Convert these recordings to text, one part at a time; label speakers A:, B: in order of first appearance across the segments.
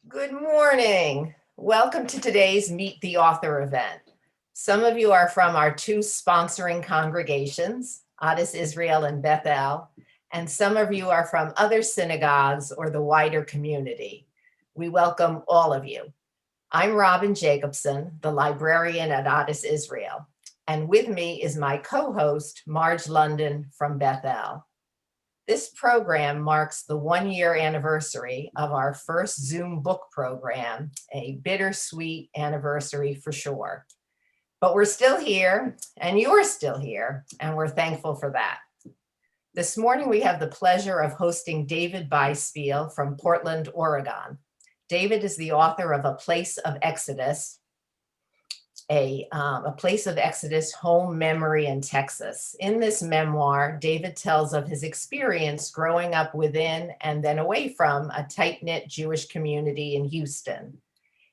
A: Good morning. Welcome to today's Meet the Author event. Some of you are from our two sponsoring congregations, Addis Israel and Bethel, and some of you are from other synagogues or the wider community. We welcome all of you. I'm Robin Jacobson, the librarian at Addis Israel, and with me is my co-host, Marge London from Bethel. This program marks the 1-year anniversary of our first Zoom book program, a bittersweet anniversary for sure. But we're still here, and you're still here, and we're thankful for that. This morning, we have the pleasure of hosting David Biespiel from Portland, Oregon. David is the author of A Place of Exodus, a Place of Exodus, Home Memory in Texas. In this memoir, David tells of his experience growing up within and then away from a tight-knit Jewish community in Houston.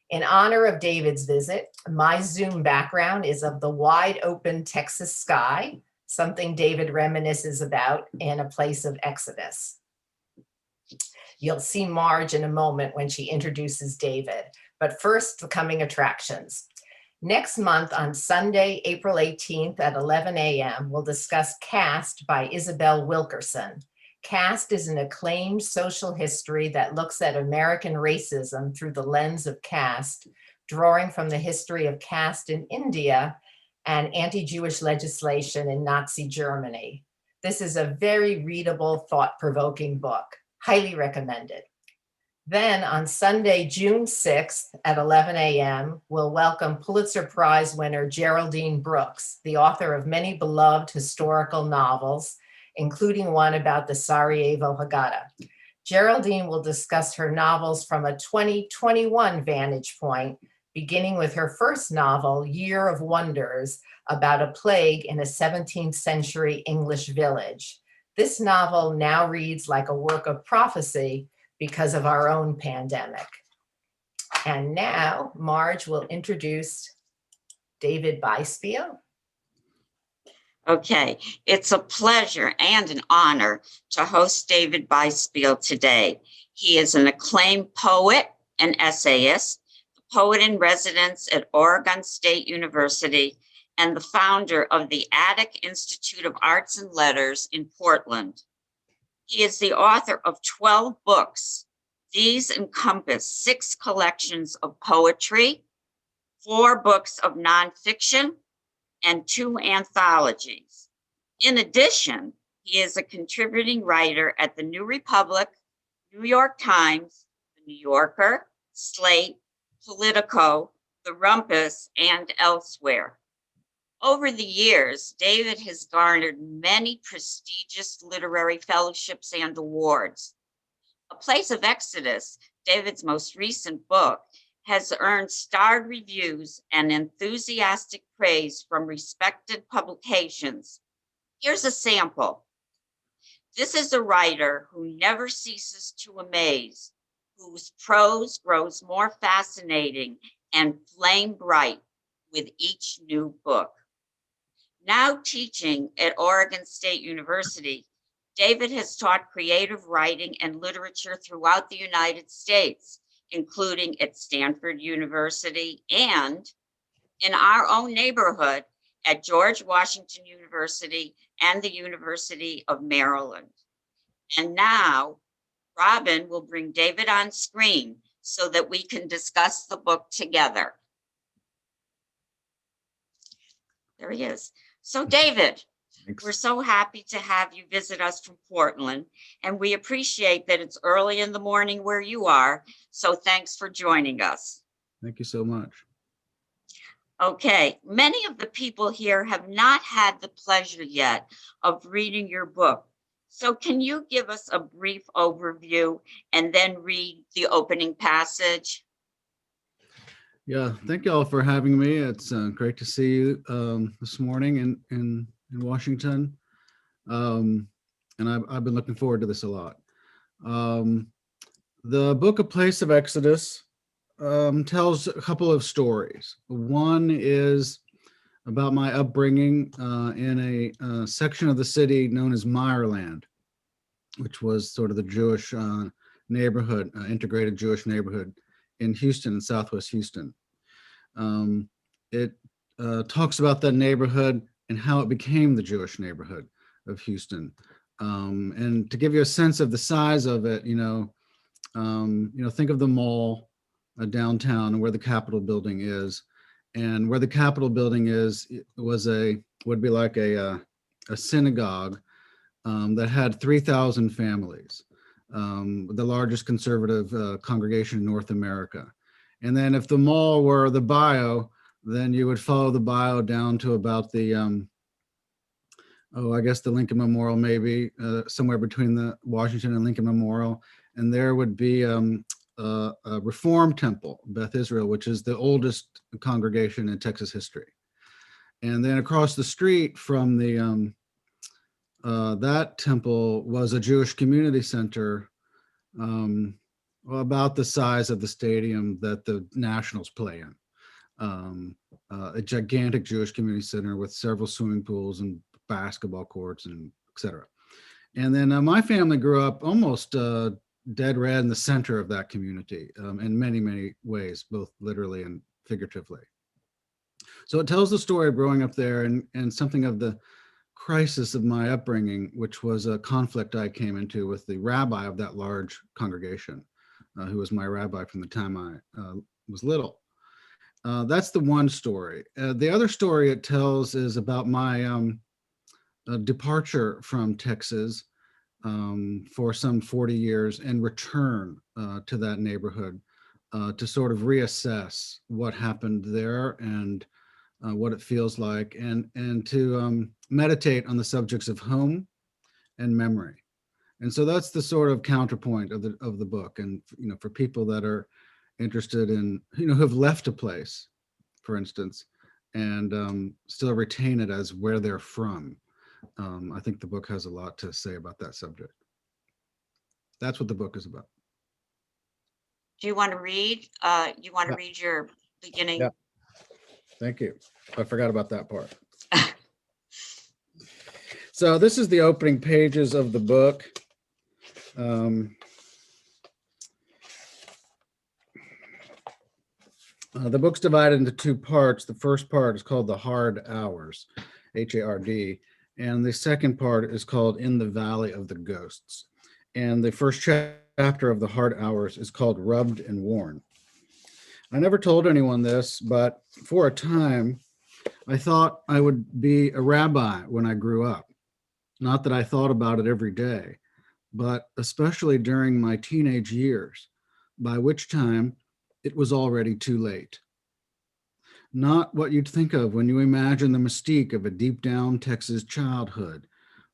A: In honor of David's visit, my Zoom background is of the wide open Texas sky, something David reminisces about in A Place of Exodus. You'll see Marge in a moment when she introduces David, but first, the coming attractions. Next month on Sunday, April 18th at 11 a.m., we'll discuss Caste by Isabel Wilkerson. Caste is an acclaimed social history that looks at American racism through the lens of caste, drawing from the history of caste in India and anti-Jewish legislation in Nazi Germany. This is a very readable, thought-provoking book. Highly recommended. Then on Sunday, June 6th at 11 a.m., we'll welcome Pulitzer Prize winner Geraldine Brooks, the author of many beloved historical novels, including one about the Sarajevo Haggadah. Geraldine will discuss her novels from a 2021 vantage point, beginning with her first novel, Year of Wonders, about a plague in a 17th century English village. This novel now reads like a work of prophecy because of our own pandemic. And now Marge will introduce David Biespiel.
B: Okay, it's a pleasure and an honor to host David Biespiel today. He is an acclaimed poet and essayist, poet in residence at Oregon State University, and the founder of the Attic Institute of Arts and Letters in Portland. He is the author of 12 books. These encompass 6 collections of poetry, 4 books of nonfiction, and 2 anthologies. In addition, he is a contributing writer at the New Republic, New York Times, the New Yorker, Slate, Politico, The Rumpus, and elsewhere. Over the years, David has garnered many prestigious literary fellowships and awards. A Place of Exodus, David's most recent book, has earned starred reviews and enthusiastic praise from respected publications. Here's a sample. This is a writer who never ceases to amaze, whose prose grows more fascinating and flame bright with each new book. Now teaching at Oregon State University, David has taught creative writing and literature throughout the United States, including at Stanford University and in our own neighborhood at George Washington University and the University of Maryland. And now, Robin will bring David on screen so that we can discuss the book together. There he is. So David,
C: Thanks.
B: we're so happy to have you visit us from Portland, and we appreciate that it's early in the morning where you are. So thanks for joining us.
C: Thank you so much.
B: Okay, many of the people here have not had the pleasure yet of reading your book. So can you give us a brief overview and then read the opening passage?
C: Yeah, thank you all for having me. It's great to see you this morning in Washington. And I've been looking forward to this a lot. The book, A Place of Exodus, tells a couple of stories. One is about my upbringing in a section of the city known as Meyerland, which was sort of the Jewish neighborhood, integrated Jewish neighborhood in Houston, in Southwest Houston. It talks about that neighborhood and how it became the Jewish neighborhood of Houston. And to give you a sense of the size of it, think of the mall downtown and where the Capitol building is. And where the Capitol building is, would be like a synagogue that had 3,000 families, the largest conservative congregation in North America. And then if the mall were the bio, then you would follow the bio down to about the, I guess the Lincoln Memorial, maybe somewhere between the Washington and Lincoln Memorial. And there would be a Reform Temple, Beth Israel, which is the oldest congregation in Texas history. And then across the street from the that temple was a Jewish community center, about the size of the stadium that the Nationals play in. A gigantic Jewish community center with several swimming pools and basketball courts and et cetera. And then my family grew up almost dead red in the center of that community in many, many ways, both literally and figuratively. So it tells the story of growing up there and something of the crisis of my upbringing, which was a conflict I came into with the rabbi of that large congregation, who was my rabbi from the time I was little. That's the one story. The other story it tells is about my departure from Texas for some 40 years and return to that neighborhood to sort of reassess what happened there and what it feels like, and to meditate on the subjects of home and memory. And so that's the sort of counterpoint of the book. And for people that are interested in, who have left a place, for instance, and still retain it as where they're from, I think the book has a lot to say about that subject. That's what the book is about.
B: Do you want to read? You want to read your beginning?
C: Yeah. Thank you. I forgot about that part. So this is the opening pages of the book. The book's divided into two parts. The first part is called The Hard Hours, H-A-R-D, and the second part is called In the Valley of the Ghosts. And the first chapter of The Hard Hours is called Rubbed and Worn. I never told anyone this, but for a time, I thought I would be a rabbi when I grew up. Not that I thought about it every day, but especially during my teenage years, by which time it was already too late. Not what you'd think of when you imagine the mystique of a deep down Texas childhood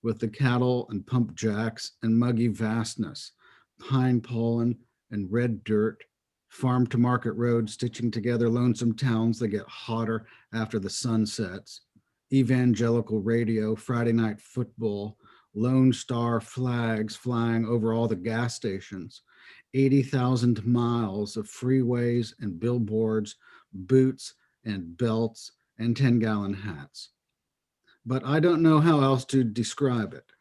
C: with the cattle and pump jacks and muggy vastness, pine pollen and red dirt, farm to market roads stitching together lonesome towns that get hotter after the sun sets, evangelical radio, Friday night football, Lone Star flags flying over all the gas stations, 80,000 miles of freeways and billboards, boots and belts and 10-gallon hats. But I don't know how else to describe it.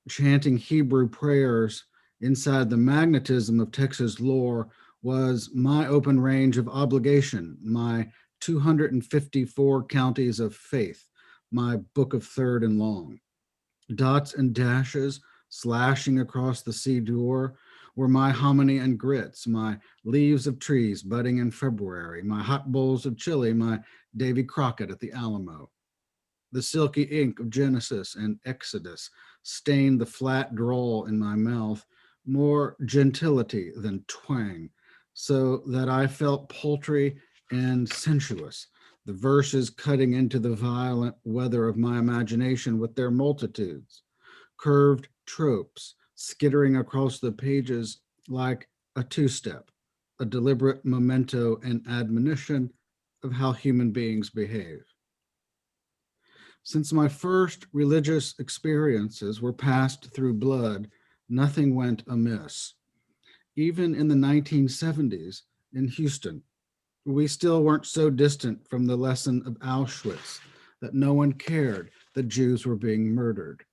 C: Chanting Hebrew prayers inside the magnetism of Texas lore was my open range of obligation, my 254 counties of faith, my book of third and long. Dots and dashes slashing across the sea door were my hominy and grits, my leaves of trees budding in February, my hot bowls of chili, my Davy Crockett at the Alamo. The silky ink of Genesis and Exodus stained the flat drawl in my mouth, more gentility than twang, so that I felt paltry and sensuous, the verses cutting into the violent weather of my imagination with their multitudes, curved tropes skittering across the pages like a two-step, a deliberate memento and admonition of how human beings behave. Since my first religious experiences were passed through blood, nothing went amiss. Even in the 1970s in Houston, we still weren't so distant from the lesson of Auschwitz that no one cared that Jews were being murdered.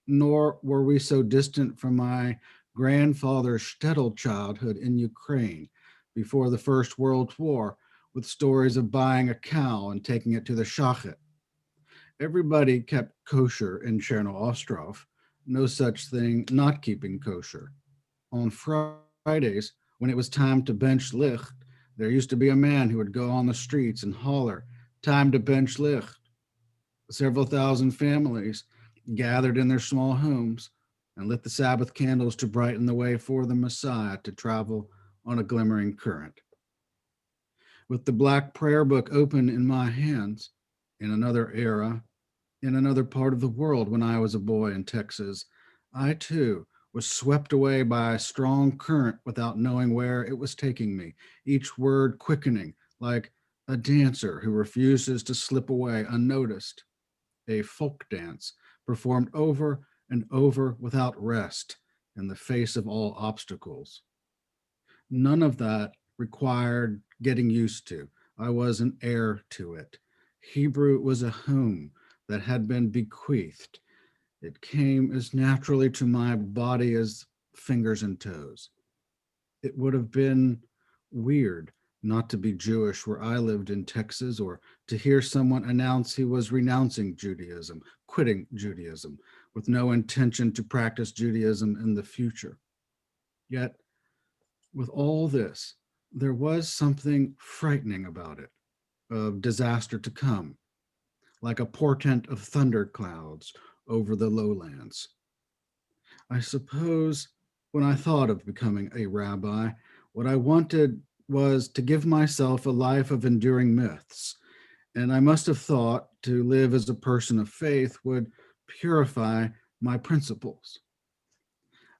C: Nor were we so distant from my grandfather's shtetl childhood in Ukraine, before the First World War with stories of buying a cow and taking it to the shochet. Everybody kept kosher in Cherno Ostrov, no such thing not keeping kosher. On Fridays, when it was time to bench licht, there used to be a man who would go on the streets and holler, "Time to bench licht." Several thousand families gathered in their small homes and lit the Sabbath candles to brighten the way for the Messiah to travel on a glimmering current. With the black prayer book open in my hands, in another era, in another part of the world when I was a boy in Texas, I too was swept away by a strong current without knowing where it was taking me, each word quickening like a dancer who refuses to slip away unnoticed. A folk dance performed over and over without rest in the face of all obstacles. None of that required getting used to. I was an heir to it. Hebrew was a home that had been bequeathed. It came as naturally to my body as fingers and toes. It would have been weird not to be Jewish where I lived in Texas, or to hear someone announce he was renouncing Judaism, quitting Judaism, with no intention to practice Judaism in the future. Yet, with all this, there was something frightening about it, of disaster to come, like a portent of thunderclouds over the lowlands. I suppose when I thought of becoming a rabbi, what I wanted was to give myself a life of enduring myths. And I must have thought to live as a person of faith would purify my principles.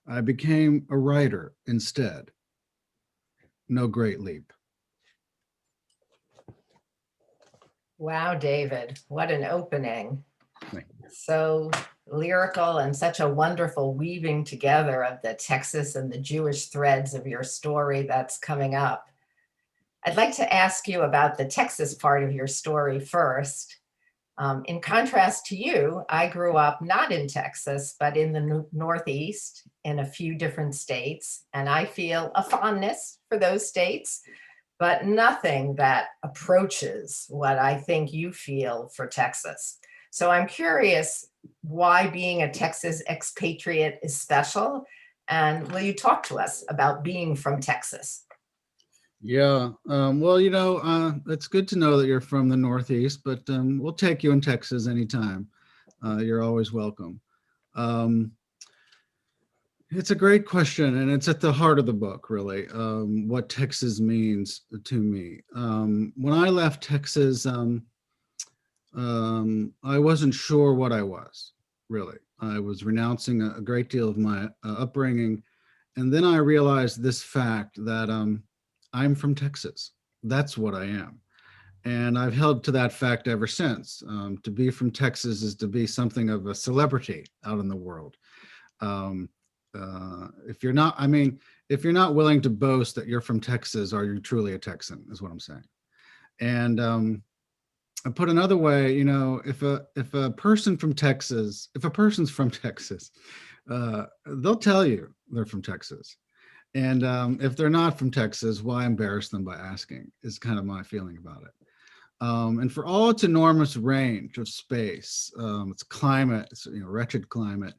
C: I became a writer instead. No great leap.
A: Wow, David, what an opening.
C: Thank you.
A: So lyrical and such a wonderful weaving together of the Texas and the Jewish threads of your story that's coming up. I'd like to ask you about the Texas part of your story first. In contrast to you, I grew up not in Texas, but in the Northeast in a few different states, and I feel a fondness for those states, but nothing that approaches what I think you feel for Texas. So I'm curious why being a Texas expatriate is special, and will you talk to us about being from Texas?
C: Yeah, well, it's good to know that you're from the Northeast, but we'll take you in Texas anytime. You're always welcome. Um, it's a great question, and it's at the heart of the book, really, what Texas means to me. When I left Texas, I wasn't sure what I was, really. I was renouncing a great deal of my upbringing, and then I realized this fact that I'm from Texas. That's what I am. And I've held to that fact ever since. To be from Texas is to be something of a celebrity out in the world. Um, if you're not, if you're not willing to boast that you're from Texas, are you truly a Texan, is what I'm saying. And I put another way, if a person from Texas, if a person's from Texas, they'll tell you they're from Texas. And if they're not from Texas, why embarrass them by asking is kind of my feeling about it. And for all its enormous range of space, its climate, its wretched climate,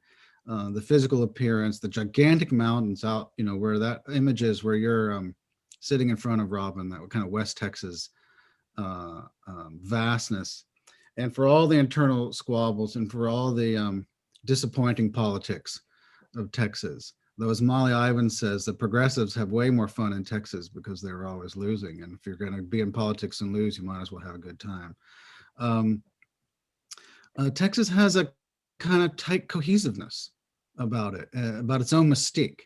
C: the physical appearance, the gigantic mountains out, where that image is, where you're sitting in front of Robin, that kind of West Texas vastness, and for all the internal squabbles and for all the disappointing politics of Texas. Though, as Molly Ivins says, the progressives have way more fun in Texas because they're always losing. And if you're going to be in politics and lose, you might as well have a good time. Texas has a kind of tight cohesiveness about it, about its own mystique.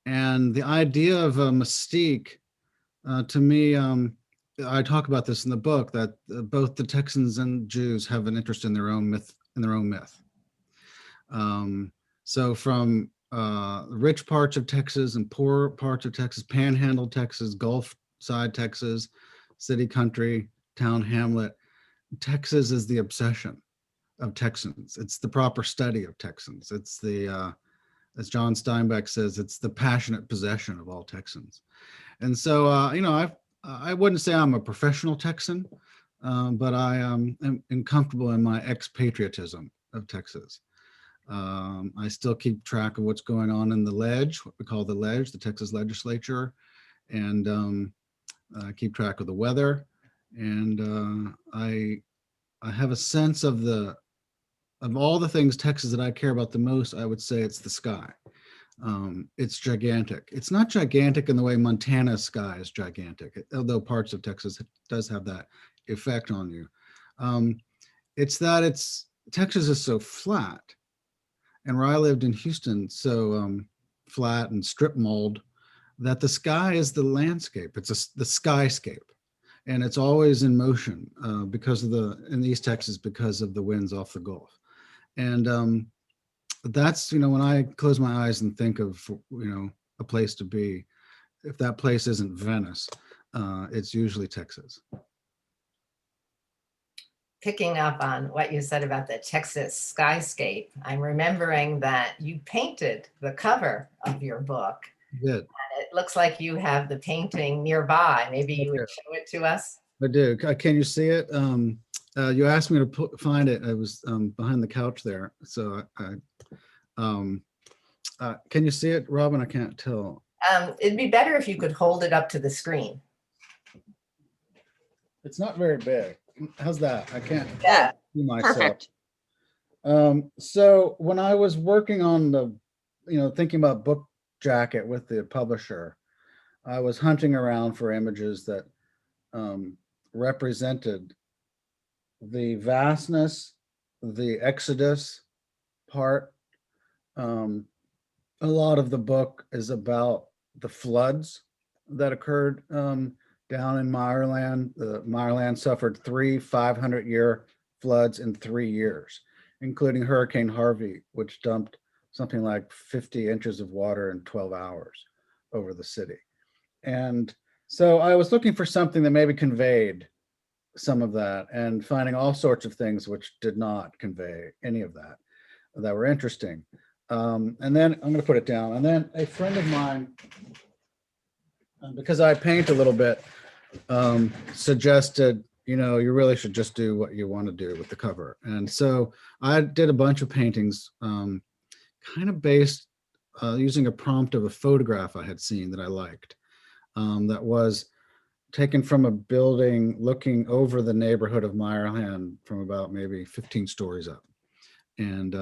C: And the idea of a mystique, to me, I talk about this in the book, that both the Texans and Jews have an interest in their own myth, So from rich parts of Texas and poor parts of Texas, Panhandle Texas, Gulf side Texas, city country, town hamlet, Texas is the obsession of Texans. It's the proper study of Texans. It's the as John Steinbeck says, it's the passionate possession of all Texans. And so, I wouldn't say I'm a professional Texan, but I am comfortable in my expatriatism of Texas. I still keep track of what's going on in the ledge, what we call the ledge, the Texas legislature, and I keep track of the weather. And I have a sense of all the things Texas that I care about the most. I would say it's the sky. It's gigantic. It's not gigantic in the way Montana's sky is gigantic, although parts of Texas does have that effect on you. It's that Texas is so flat, and where I lived in Houston, so flat and strip mold, that the sky is the landscape. It's the skyscape, and it's always in motion because of in East Texas, because of the winds off the Gulf. And that's, when I close my eyes and think of, a place to be, if that place isn't Venice, it's usually Texas.
A: Picking up on what you said about the Texas skyscape, I'm remembering that you painted the cover of your book.
C: Good.
A: It looks like you have the painting nearby. Maybe you would show it to us.
C: I do. Can you see it? You asked me to find it. I was behind the couch there. So can you see it, Robin? I can't tell.
A: It'd be better if you could hold it up to the screen.
C: It's not very big. How's that? I can't
A: Yeah.
C: see myself.
B: Perfect.
C: So when I was working on thinking about book jacket with the publisher, I was hunting around for images that represented the vastness, the Exodus part. A lot of the book is about the floods that occurred down in Meyerland. Meyerland suffered 3 500-year floods in 3 years, including Hurricane Harvey, which dumped something like 50 inches of water in 12 hours over the city. And so I was looking for something that maybe conveyed some of that, and finding all sorts of things which did not convey any of that were interesting. And then I'm going to put it down. And then a friend of mine, because I paint a little bit, suggested, you really should just do what you want to do with the cover. And so I did a bunch of paintings, kind of based using a prompt of a photograph I had seen that I liked, that was taken from a building looking over the neighborhood of Meyerland from about maybe 15 stories up. And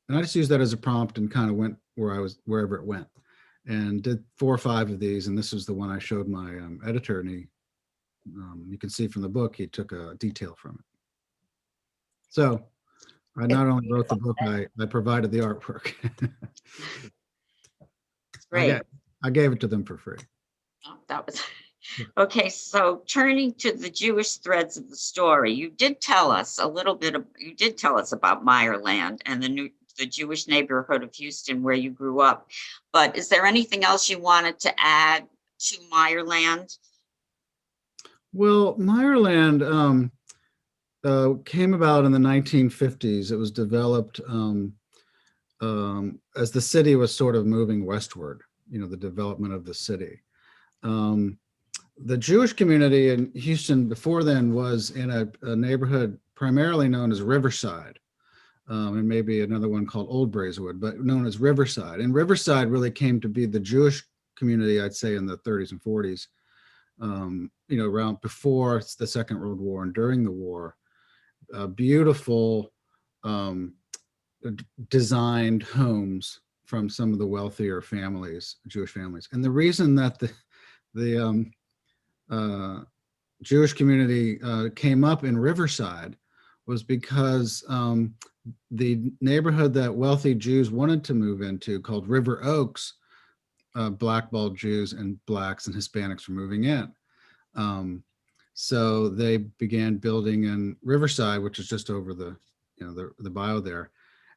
C: I just used that as a prompt and kind of went wherever it went, and did 4 or 5 of these. And this was the one I showed my editor, and you can see from the book, he took a detail from it. So I not only wrote the book, I provided the artwork.
B: Great.
C: I gave it to them for free.
B: Oh, that was okay. So turning to the Jewish threads of the story, you did tell us about Meyerland and the Jewish neighborhood of Houston where you grew up. But is there anything else you wanted to add to Meyerland?
C: Well, Meyerland came about in the 1950s. It was developed as the city was sort of moving westward, the development of the city. The Jewish community in Houston before then was in a neighborhood primarily known as Riverside, and maybe another one called Old Braeswood, but known as Riverside. And Riverside really came to be the Jewish community, I'd say, in the 30s and 40s, around before the Second World War and during the war. Beautiful designed homes from some of the wealthier families, Jewish families. And the reason that the Jewish community came up in Riverside was because the neighborhood that wealthy Jews wanted to move into, called River Oaks, blackballed Jews and blacks and Hispanics were moving in. So they began building in Riverside, which is just over the bayou there,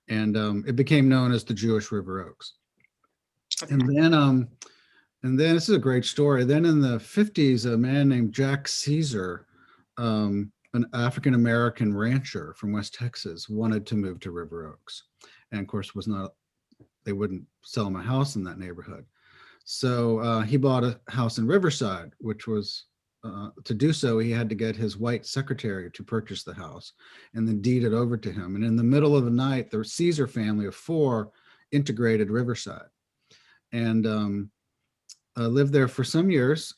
C: and it became known as the Jewish River Oaks.
B: Okay.
C: And then this is a great story. Then in the 50s, a man named Jack Caesar, an African-American rancher from West Texas, wanted to move to River Oaks, and of course was not they wouldn't sell him a house in that neighborhood. So he bought a house in Riverside, which was to do so, he had to get his white secretary to purchase the house and then deed it over to him. And in the middle of the night, the Caesar family of 4 integrated Riverside and lived there for some years.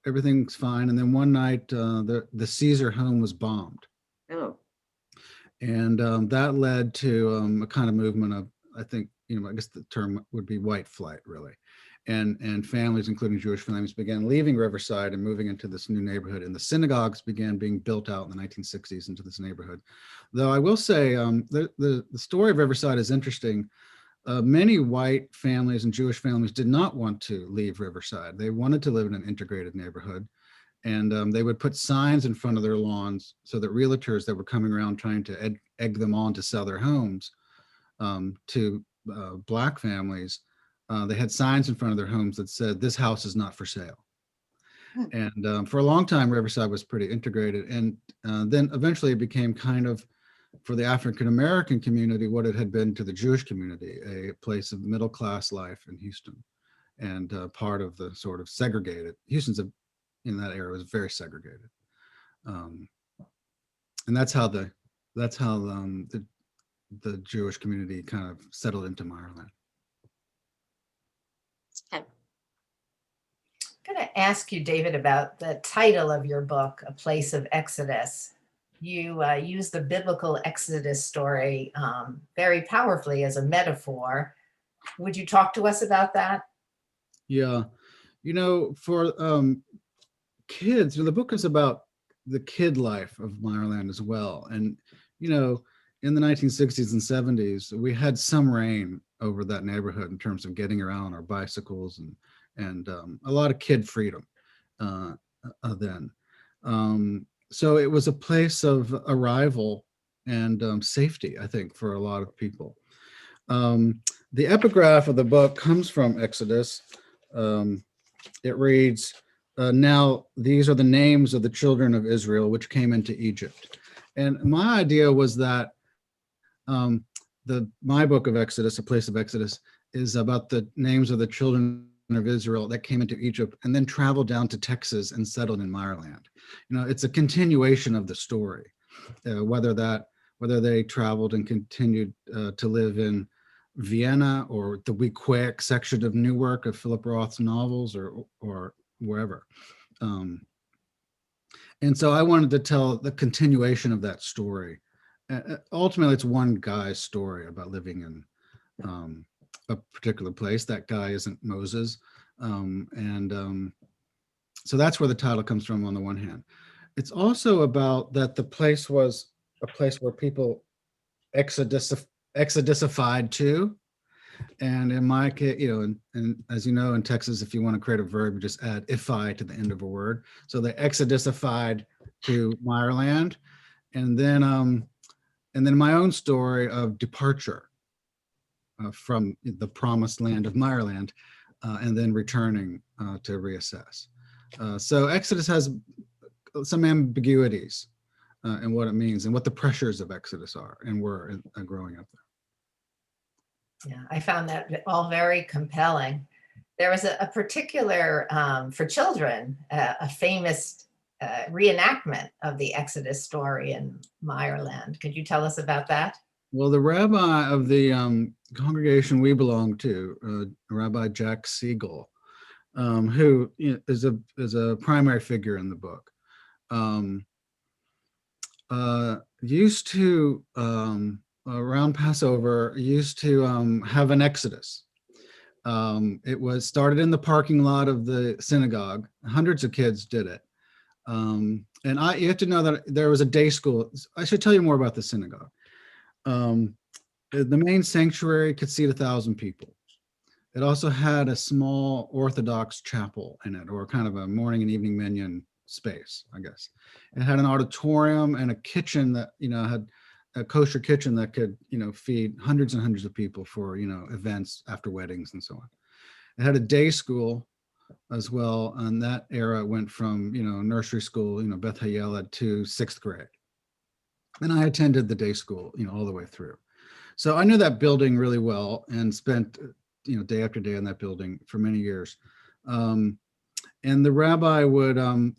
C: Everything's fine. And then one night, the Caesar home was bombed.
B: Oh,
C: And that led to a kind of movement of, I think, I guess the term would be white flight, really. And families, including Jewish families, began leaving Riverside and moving into this new neighborhood. And the synagogues began being built out in the 1960s into this neighborhood. Though I will say the story of Riverside is interesting. Many white families and Jewish families did not want to leave Riverside. They wanted to live in an integrated neighborhood. And they would put signs in front of their lawns so that realtors that were coming around trying to egg them on to sell their homes to Black families, they had signs in front of their homes that said, "This house is not for sale." And for a long time, Riverside was pretty integrated. And then eventually it became kind of, for the African-American community, what it had been to the Jewish community, a place of middle-class life in Houston and part of the sort of segregated. In that era was very segregated. And that's how the Jewish community kind of settled into Meyerland.
B: okay.
A: I'm going to ask you, David, about the title of your book, A Place of Exodus. You use the biblical Exodus story very powerfully as a metaphor. Would you talk to us about that?
C: Yeah, for kids, the book is about the kid life of Meyerland as well. And, in the 1960s and 70s, we had some reign over that neighborhood in terms of getting around on our bicycles and a lot of kid freedom then. So it was a place of arrival and safety, I think, for a lot of people. The epigraph of the book comes from Exodus. It reads, "Now these are the names of the children of Israel which came into Egypt." And my idea was that my book of Exodus, A Place of Exodus, is about the names of the children of Israel that came into Egypt and then traveled down to Texas and settled in Meyerland. It's a continuation of the story, whether they traveled and continued to live in Vienna or the Weequahic section of Newark of Philip Roth's novels or wherever. And so I wanted to tell the continuation of that story. Ultimately, it's one guy's story about living in a particular place. That guy isn't Moses. So that's where the title comes from on the one hand. It's also about that the place was a place where people exodusified to. And in my case, and as you know, in Texas, if you want to create a verb, you just add "ify" to the end of a word. So they exodusified to Meyerland. And then my own story of departure from the promised land of Meyerland and then returning to reassess. So Exodus has some ambiguities in what it means and what the pressures of Exodus are and were growing up there.
A: Yeah, I found that all very compelling. There was a particular, for children, a famous reenactment of the Exodus story in Meyerland. Could you tell us about that?
C: Well, the rabbi of the congregation we belong to, Rabbi Jack Siegel, who is a primary figure in the book, used to around Passover used to have an exodus. It was started in the parking lot of the synagogue. Hundreds of kids did it. And you have to know that there was a day school. I should tell you more about the synagogue. The main sanctuary could seat 1,000 people. It also had a small Orthodox chapel in it, or kind of a morning and evening minyan space, I guess. It had an auditorium and a kitchen that, had a kosher kitchen that could, feed hundreds and hundreds of people for, events after weddings and so on. It had a day school as well. And that era went from, nursery school, Beth Hayela to 6th grade. And I attended the day school, all the way through. So I knew that building really well and spent, day after day in that building for many years. And the rabbi would,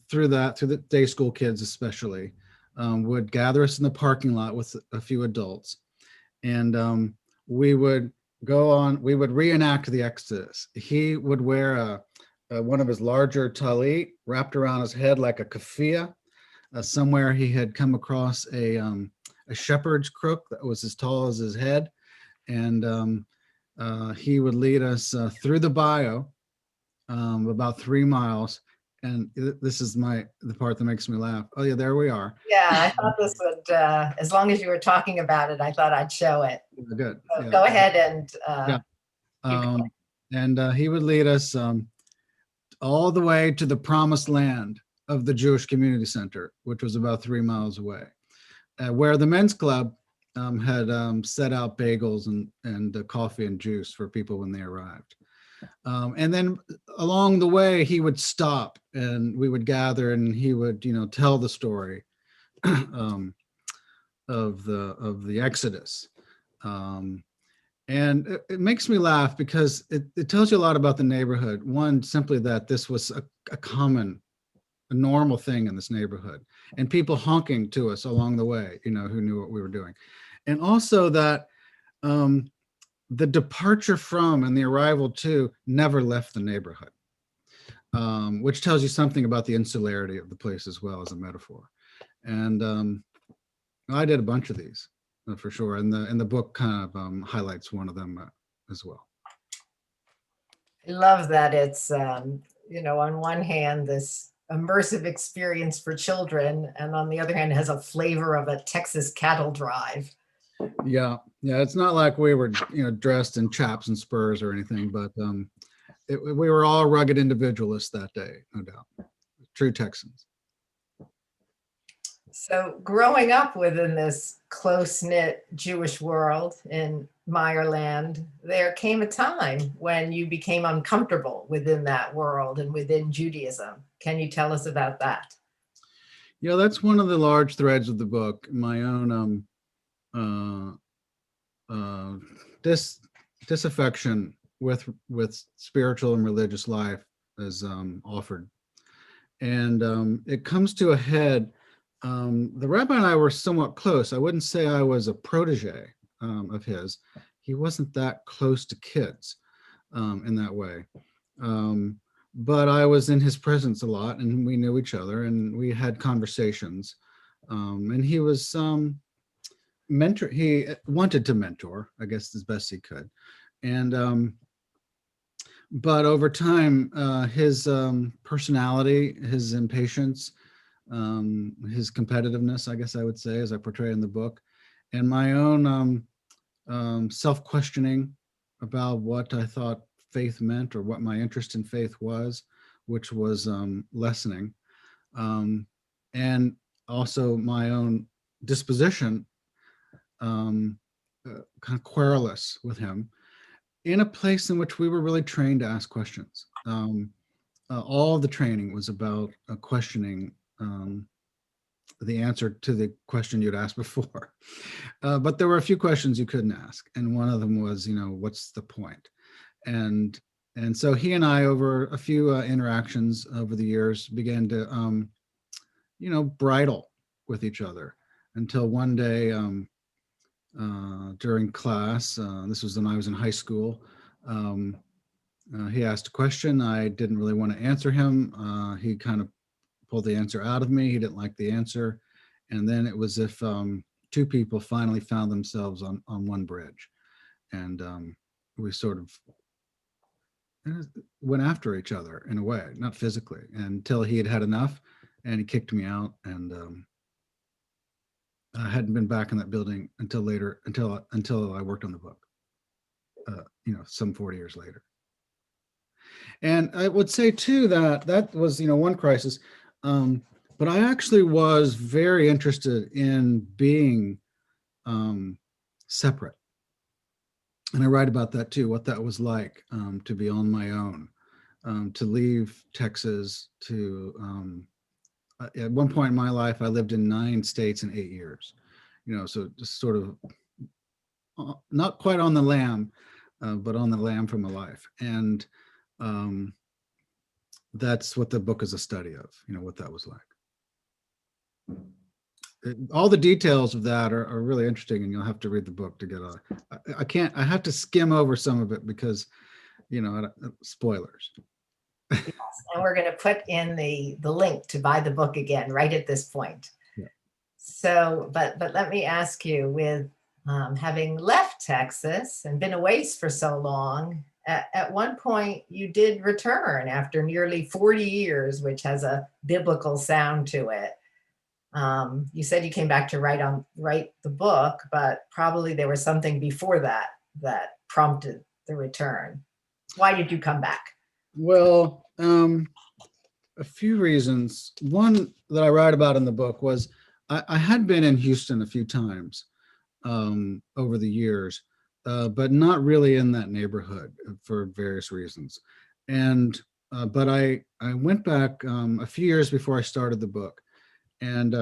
C: through the day school kids especially, would gather us in the parking lot with a few adults. And we would we would reenact the Exodus. He would wear one of his larger talit wrapped around his head like a keffiyeh. Somewhere he had come across a shepherd's crook that was as tall as his head. And he would lead us through the bio, about 3 miles. And this is the part that makes me laugh. Oh yeah, there we are.
A: Yeah, I thought this would, as long as you were talking about it, I thought I'd show it.
C: Good.
A: So
C: Yeah.
A: go ahead and
C: Yeah.
A: keep going.
C: And he would lead us all the way to the promised land of the Jewish Community Center, which was about 3 miles away, where the men's club had set out bagels and coffee and juice for people when they arrived. And then along the way, he would stop and we would gather and he would, tell the story of the Exodus. And it makes me laugh because it tells you a lot about the neighborhood. One, simply that this was a normal thing in this neighborhood, and people honking to us along the way, who knew what we were doing. And also that the departure from and the arrival to never left the neighborhood, which tells you something about the insularity of the place as well as a metaphor. And I did a bunch of these for sure. And the book kind of highlights one of them as well.
A: I love that it's, on one hand, this immersive experience for children, and on the other hand, has a flavor of a Texas cattle drive.
C: Yeah. It's not like we were, dressed in chaps and spurs or anything, but we were all rugged individualists that day, no doubt. True Texans.
A: So growing up within this close-knit Jewish world in Meyerland, there came a time when you became uncomfortable within that world and within Judaism. Can you tell us about that?
C: Yeah, that's one of the large threads of the book. My own disaffection with spiritual and religious life is offered. And it comes to a head. The rabbi and I were somewhat close. I wouldn't say I was a protege of his. He wasn't that close to kids in that way. But I was in his presence a lot, and we knew each other, and we had conversations. And he was mentor. He wanted to mentor, I guess, as best he could. And but over time, his personality, his impatience, his competitiveness, I guess I would say, as I portray in the book, and my own self-questioning about what I thought faith meant or what my interest in faith was, which was lessening, and also my own disposition, kind of querulous with him, in a place in which we were really trained to ask questions. All the training was about questioning the answer to the question you'd asked before. But there were a few questions you couldn't ask. And one of them was, what's the point? And so he and I, over a few interactions over the years, began to, bridle with each other until one day during class, this was when I was in high school, he asked a question. I didn't really want to answer him. He kind of pulled the answer out of me. He didn't like the answer. And then it was if two people finally found themselves on one bridge. And we sort of went after each other in a way, not physically, until he had had enough and he kicked me out. And I hadn't been back in that building until later, until I worked on the book, some 40 years later. And I would say too that was, one crisis. But I actually was very interested in being separate. And I write about that too, what that was like to be on my own, to leave Texas, to, at one point in my life, I lived in 9 states in 8 years, so just sort of not quite on the lam, but on the lam from a life. And that's what the book is a study of, what that was like. All the details of that are really interesting, and you'll have to read the book to get I have to skim over some of it because, spoilers.
A: And we're going to put in the link to buy the book again, right at this point.
C: Yeah.
A: So, but let me ask you, with having left Texas and been away for so long, at one point you did return after nearly 40 years, which has a biblical sound to it. You said you came back to write the book, but probably there was something before that prompted the return. Why did you come back?
C: Well, a few reasons. One that I write about in the book was I had been in Houston a few times over the years, but not really in that neighborhood for various reasons. And but I went back a few years before I started the book, and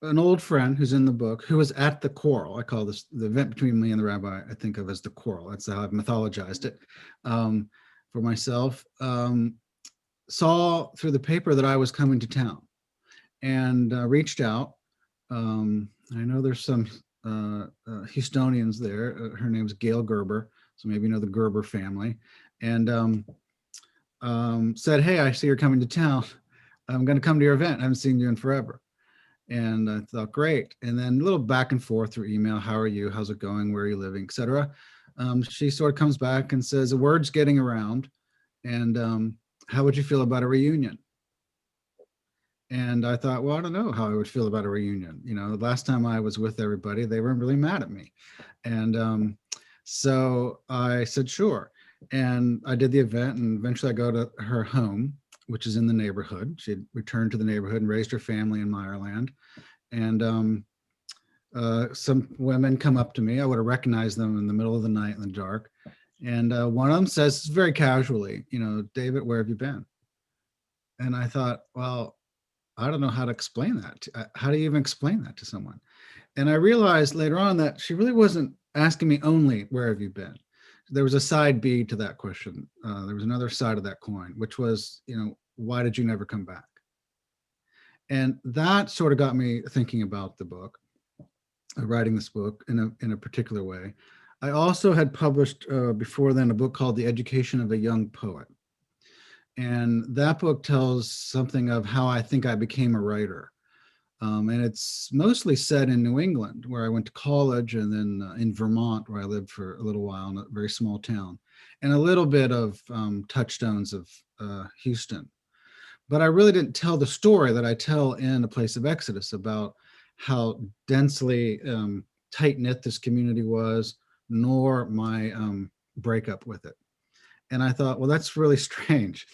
C: an old friend who's in the book, who was at the quarrel. I call this the event between me and the rabbi, I think of as the quarrel. That's how I've mythologized it for myself. Saw through the paper that I was coming to town and reached out. I know there's some Houstonians there. Her name's Gail Gerber. So maybe you know the Gerber family. And said, hey, I see you're coming to town. I'm going to come to your event. I haven't seen you in forever. And I thought, great. And then a little back and forth through email. How are you? How's it going? Where are you living? Et cetera. She sort of comes back and says, the word's getting around. And how would you feel about a reunion? And I thought, well, I don't know how I would feel about a reunion. The last time I was with everybody, they weren't really mad at me. And so I said, sure. And I did the event, and eventually I go to her home, which is in the neighborhood. She had returned to the neighborhood and raised her family in Meyerland. And some women come up to me. I would have recognized them in the middle of the night in the dark. And one of them says very casually, David, where have you been? And I thought, well, I don't know how to explain that. How do you even explain that to someone? And I realized later on that she really wasn't asking me only, where have you been? There was a side B to that question. There was another side of that coin, which was, why did you never come back? And that sort of got me thinking about the book, writing this book in a particular way. I also had published before then a book called The Education of a Young Poet. And that book tells something of how I think I became a writer. And it's mostly set in New England, where I went to college, and then in Vermont, where I lived for a little while in a very small town, and a little bit of touchstones of Houston. But I really didn't tell the story that I tell in A Place of Exodus about how densely tight-knit this community was, nor my breakup with it. And I thought, well, that's really strange.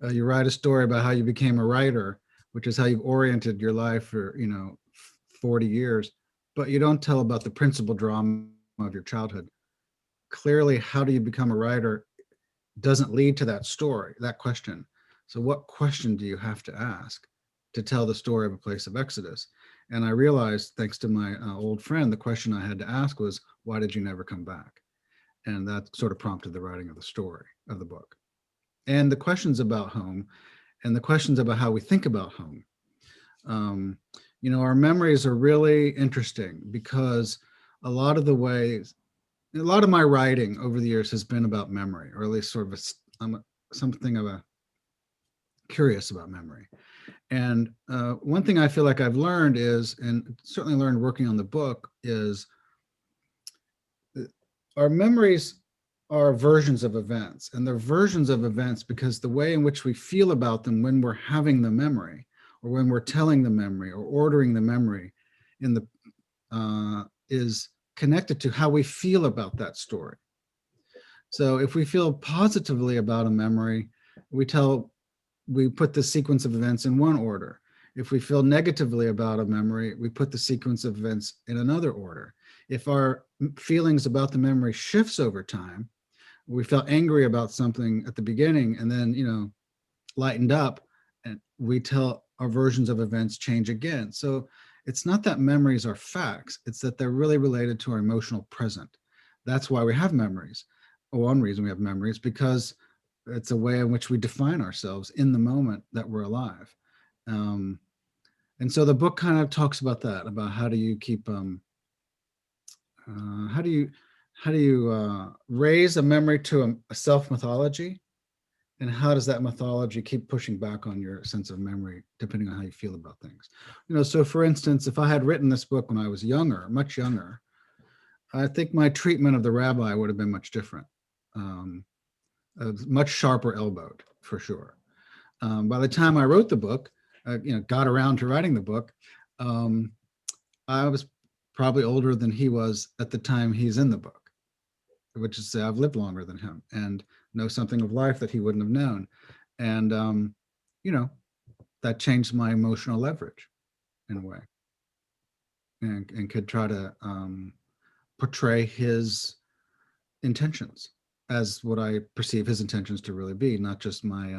C: You write a story about how you became a writer, which is how you've oriented your life for, 40 years, but you don't tell about the principal drama of your childhood. Clearly, how do you become a writer doesn't lead to that story, that question. So what question do you have to ask to tell the story of A Place of Exodus? And I realized, thanks to my old friend, the question I had to ask was, why did you never come back? And that sort of prompted the writing of the story of the book. And the questions about home, and the questions about how we think about home. Our memories are really interesting, because a lot of my writing over the years has been about memory, or at least sort of something of a curious about memory. And one thing I feel like I've learned is, and certainly learned working on the book, is our memories are versions of events, and they're versions of events because the way in which we feel about them when we're having the memory, or when we're telling the memory, or ordering the memory in the is connected to how we feel about that story. So if we feel positively about a memory, we put the sequence of events in one order. If we feel negatively about a memory, we put the sequence of events in another order. If our feelings about the memory shifts over time, we felt angry about something at the beginning and then, lightened up, and we tell our versions of events change again. So it's not that memories are facts, it's that they're really related to our emotional present. That's why we have memories. One reason we have memories, because it's a way in which we define ourselves in the moment that we're alive. Um, and so the book kind of talks about that, about how do you keep, how do you, raise a memory to a self mythology, and how does that mythology keep pushing back on your sense of memory depending on how you feel about things. So for instance, if I had written this book when I was younger, much younger, I think my treatment of the rabbi would have been much different, much sharper elbowed for sure. By the time I wrote the book, got around to writing the book, I was probably older than he was at the time he's in the book, which is to say I've lived longer than him and know something of life that he wouldn't have known. And, that changed my emotional leverage in a way, and could try to portray his intentions as what I perceive his intentions to really be, not just my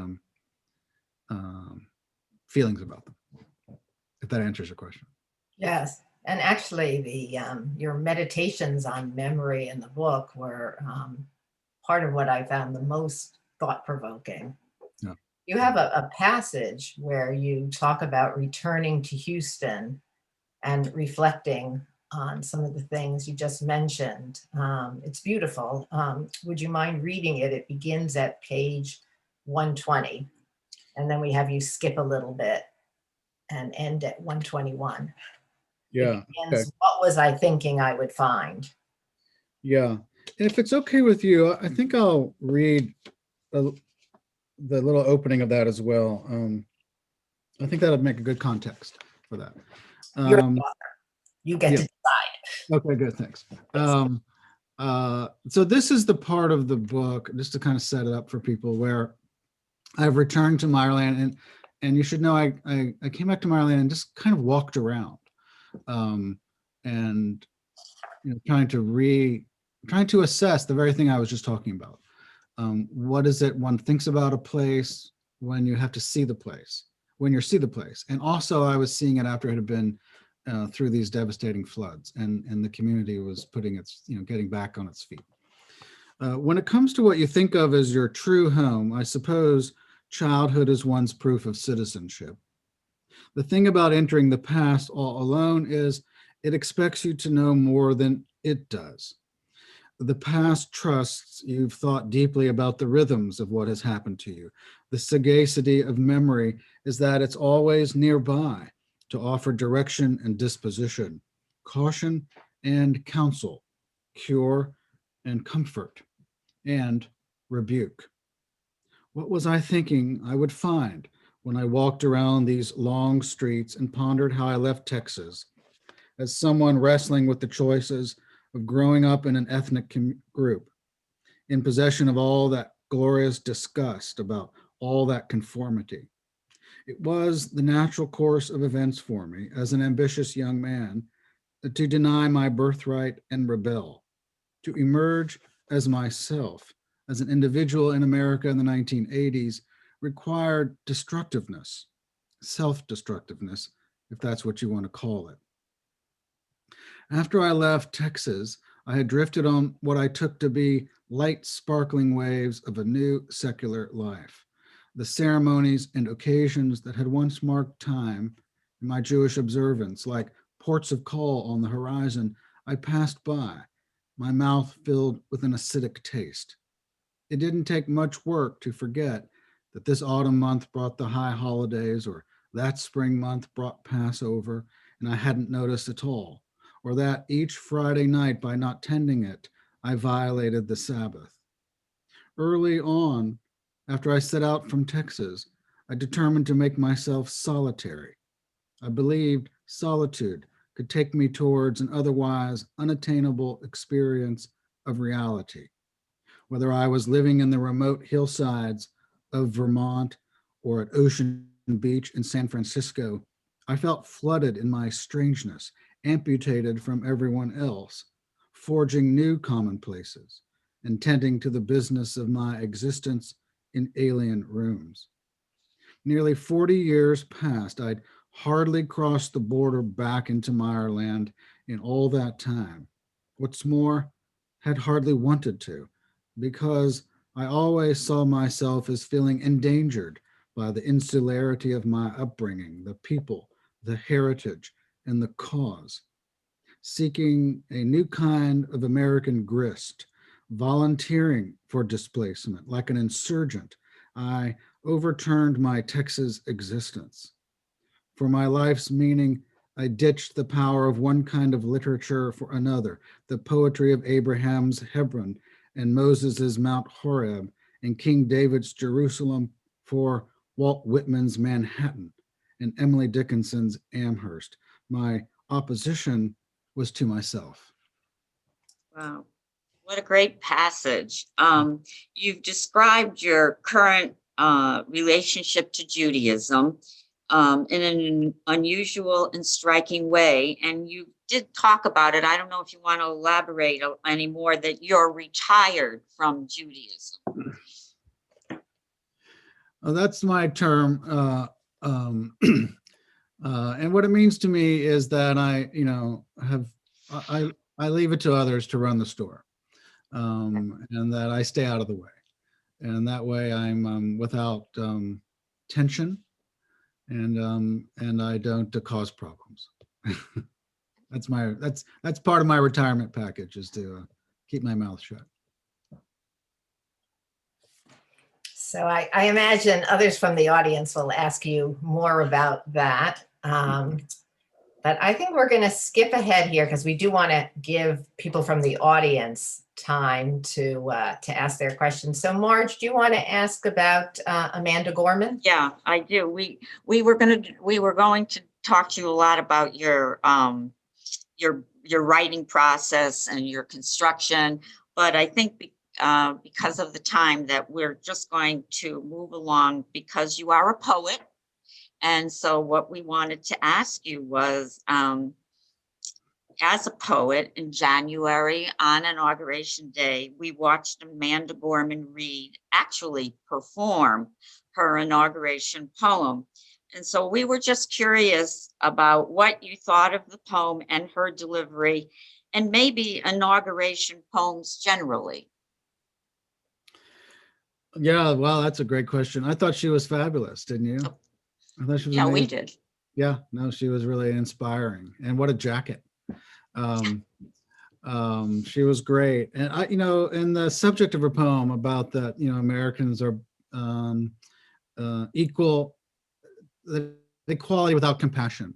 C: feelings about them, if that answers your question.
A: Yes. And actually, your meditations on memory in the book were part of what I found the most thought-provoking.
C: Yeah.
A: You have a passage where you talk about returning to Houston and reflecting on some of the things you just mentioned. It's beautiful. Would you mind reading it? It begins at page 120, and then we have you skip a little bit and end at 121.
C: Yeah.
A: It begins, what was I thinking I would find?
C: Yeah. And if it's okay with you, I think I'll read the little opening of that as well. I think that would make a good context for that.
A: You're the author. You get
C: yeah.
A: to decide.
C: Okay, good. Thanks. So this is the part of the book, just to kind of set it up for people, where I've returned to Meyerland, and you should know I came back to Meyerland and just kind of walked around, and trying to assess the very thing I was just talking about. What is it one thinks about a place when you have to see the place, when you see the place? And also I was seeing it after it had been through these devastating floods, and the community was putting its, getting back on its feet. When it comes to what you think of as your true home, I suppose childhood is one's proof of citizenship. The thing about entering the past all alone is it expects you to know more than it does. The past trusts you've thought deeply about the rhythms of what has happened to you. The sagacity of memory is that it's always nearby to offer direction and disposition, caution and counsel, cure and comfort, and rebuke. What was I thinking I would find when I walked around these long streets and pondered how I left Texas as someone wrestling with the choices of growing up in an ethnic group, in possession of all that glorious disgust about all that conformity? It was the natural course of events for me as an ambitious young man to deny my birthright and rebel, to emerge as myself, as an individual in America in the 1980s, required destructiveness, self-destructiveness, if that's what you want to call it. After I left Texas, I had drifted on what I took to be light, sparkling waves of a new secular life. The ceremonies and occasions that had once marked time in my Jewish observance, like ports of call on the horizon, I passed by, my mouth filled with an acidic taste. It didn't take much work to forget that this autumn month brought the high holidays, or that spring month brought Passover, and I hadn't noticed at all, or that each Friday night, by not tending it, I violated the Sabbath. Early on, after I set out from Texas, I determined to make myself solitary. I believed solitude could take me towards an otherwise unattainable experience of reality. Whether I was living in the remote hillsides of Vermont or at Ocean Beach in San Francisco, I felt flooded in my strangeness, amputated from everyone else, forging new commonplaces and tending to the business of my existence in alien rooms. Nearly 40 years passed, I'd hardly crossed the border back into Meyerland in all that time. What's more, had hardly wanted to, because I always saw myself as feeling endangered by the insularity of my upbringing, the people, the heritage, and the cause, seeking a new kind of American grist, volunteering for displacement like an insurgent. I overturned my Texas existence. For my life's meaning, I ditched the power of one kind of literature for another, the poetry of Abraham's Hebron and Moses's Mount Horeb and King David's Jerusalem for Walt Whitman's Manhattan and Emily Dickinson's Amherst. My opposition was to myself.
B: Wow, what a great passage. You've described your current relationship to Judaism in an unusual and striking way, and you did talk about it. I don't know if you want to elaborate any more, that you're retired from Judaism.
C: Well, that's my term. And what it means to me is that I leave it to others to run the store, and that I stay out of the way, and that way I'm without tension, and I don't cause problems. That's part of my retirement package, is to keep my mouth shut.
A: So I imagine others from the audience will ask you more about that. But I think we're going to skip ahead here because we do want to give people from the audience time to ask their questions. So Marge, do you want to ask about Amanda Gorman?
B: Yeah, I do. We were going to talk to you a lot about your writing process and your construction, but I think because of the time that we're just going to move along, because you are a poet. And so what we wanted to ask you was, as a poet, in January on Inauguration Day, we watched Amanda Gorman actually perform her inauguration poem. And so we were just curious about what you thought of the poem and her delivery, and maybe inauguration poems generally.
C: Yeah, well, that's a great question. I thought she was fabulous, didn't you? I thought she was
B: Yeah, we
C: amazing.
B: did.
C: Yeah, no, she was really inspiring, and what a jacket. She was great, and and the subject of her poem about that, Americans are equal, the equality without compassion,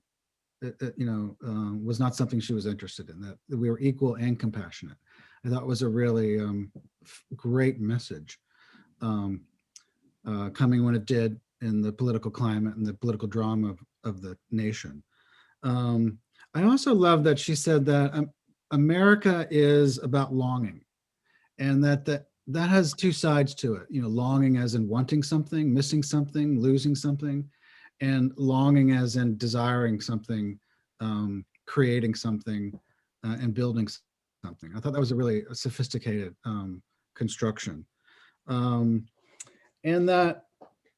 C: was not something she was interested in. That we were equal and compassionate. I thought was a really great message, coming when it did in the political climate and the political drama of the nation. I also love that she said that America is about longing, and that has two sides to it. Longing as in wanting something, missing something, losing something, and longing as in desiring something, creating something, and building something. I thought that was a really sophisticated construction. And that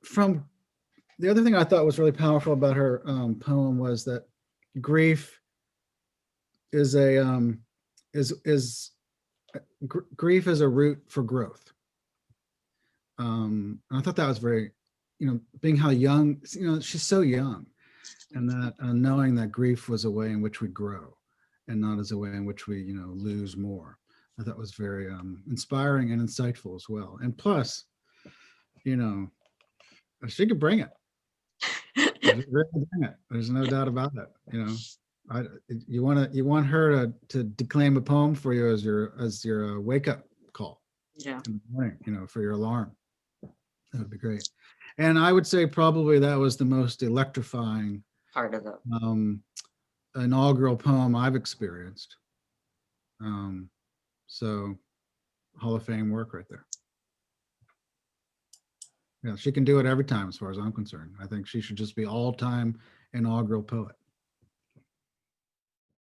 C: from the other thing I thought was really powerful about her poem was that grief is grief is a route for growth. And I thought that was very, being how young, she's so young, and that knowing that grief was a way in which we grow and not as a way in which we, lose more. I thought was very inspiring and insightful as well. And plus, she could bring it. There's no doubt about it. You want her to declaim a poem for you as your wake up call.
B: Yeah.
C: In the morning, for your alarm. That would be great. And I would say probably that was the most electrifying
B: Part of the
C: inaugural poem I've experienced. So Hall of Fame work right there. Yeah, she can do it every time as far as I'm concerned. I think she should just be all-time inaugural poet.